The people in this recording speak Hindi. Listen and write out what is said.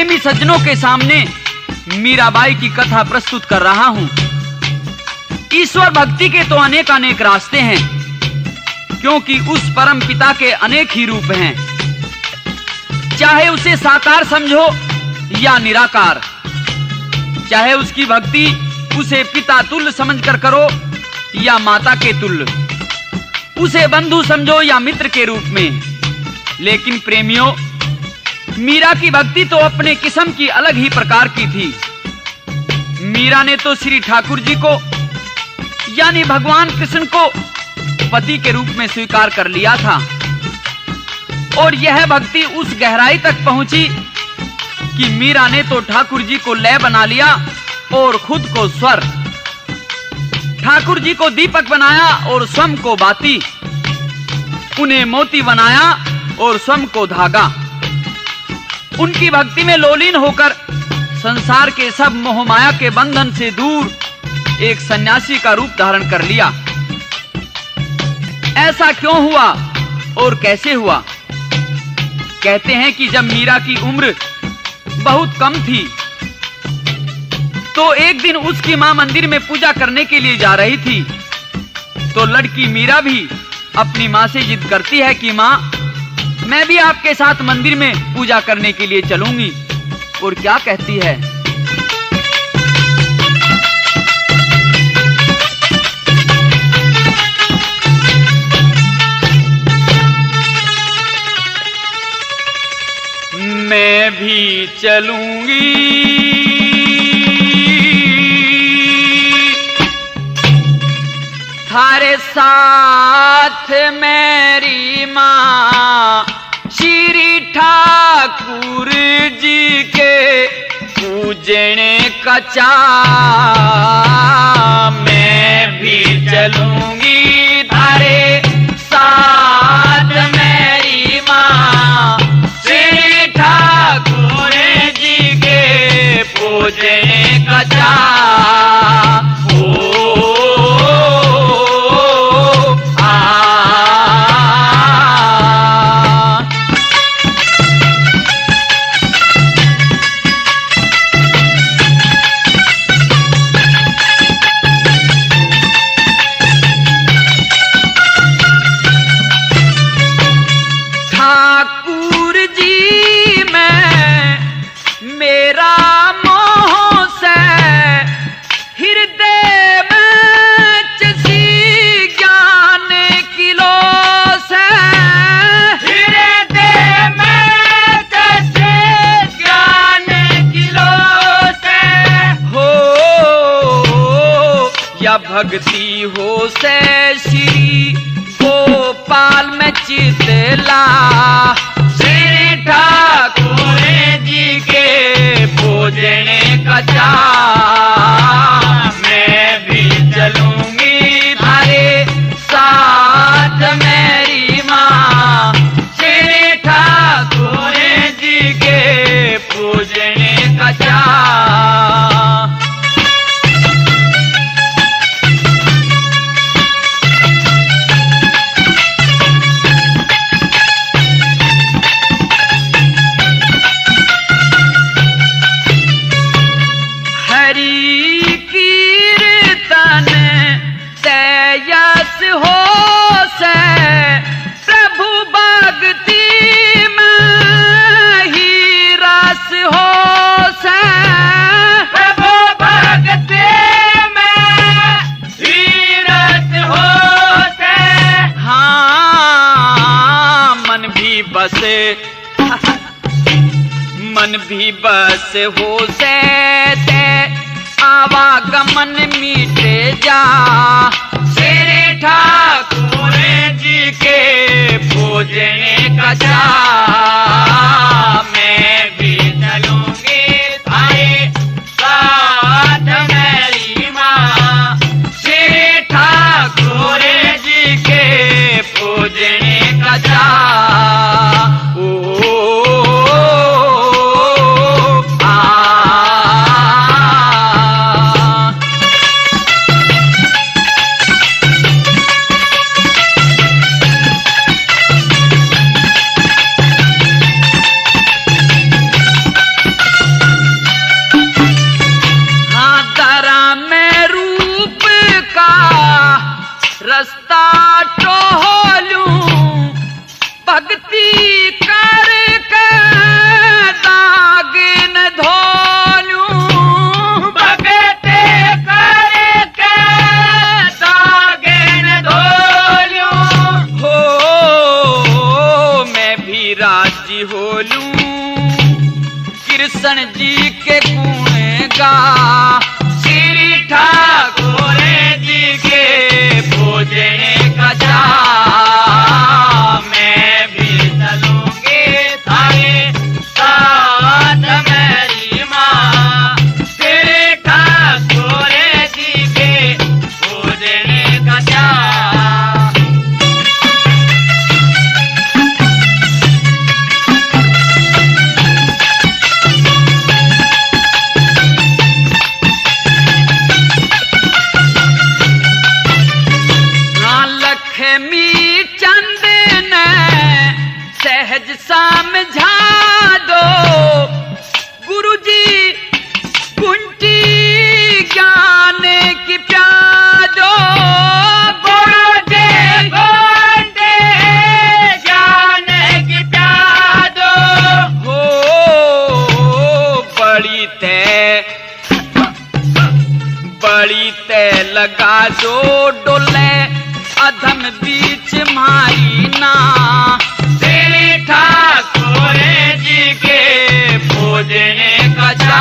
प्रेमी सज्जनों के सामने मीराबाई की कथा प्रस्तुत कर रहा हूं। ईश्वर भक्ति के तो अनेक अनेक रास्ते हैं, क्योंकि उस परम पिता के अनेक ही रूप हैं। चाहे उसे साकार समझो या निराकार, चाहे उसकी भक्ति उसे पिता तुल्य समझकर करो या माता के तुल्य, उसे बंधु समझो या मित्र के रूप में। लेकिन प्रेमियों, मीरा की भक्ति तो अपने किस्म की अलग ही प्रकार की थी। मीरा ने तो श्री ठाकुर जी को यानी भगवान कृष्ण को पति के रूप में स्वीकार कर लिया था, और यह भक्ति उस गहराई तक पहुंची कि मीरा ने तो ठाकुर जी को लय बना लिया और खुद को स्वर, ठाकुर जी को दीपक बनाया और स्वयं को बाती, उन्हें मोती बनाया और स्वयं को धागा। उनकी भक्ति में लोलीन होकर संसार के सब मोहमाया के बंधन से दूर एक सन्यासी का रूप धारण कर लिया। ऐसा क्यों हुआ और कैसे हुआ? कहते हैं कि जब मीरा की उम्र बहुत कम थी तो एक दिन उसकी मां मंदिर में पूजा करने के लिए जा रही थी, तो लड़की मीरा भी अपनी मां से जिद करती है कि मां, मैं भी आपके साथ मंदिर में पूजा करने के लिए चलूंगी। और क्या कहती है? मैं भी चलूंगी थारे साथ मेरी मां, श्री ठाकुर जी के पूजने का चाह। मैं भी चलूंगी थारे साथ मेरी मां, श्री ठाकुर जी के पूजने का चाह। भक्ति हो से श्री गोपाल में चितला, श्री ठाकुर जी के पूजने का चाह। मैं भी चलूंगी थारे साथ मेरी मां, श्री ठाकुर जी के पूजने का चाह। मन भी बस हो से आवागमन मिटे जा, श्री ठाकुर जी के पूजने का चाह। मैं भी चलूंगी थारे साथ मेरी मां, श्री ठाकुर जी के पूजने का चाह। कृष्ण जी के गुण गा। श्री ठाकुर जी के पूजने का जा, मैं भी चलूंगी थारे साथ मेरी माँ। श्री ठाकुर जी के पूजने का जा। लक्ष्मी चंद ने सहज समझा दो, गुरुजी कुंठी ज्ञान की प्यादो। गुरुजी कुंठी ज्ञान की प्यादो। हो बड़ी ते लगा दो डोले अधम बीच मारी ना। श्री ठाकुर जी के पूजने का जा।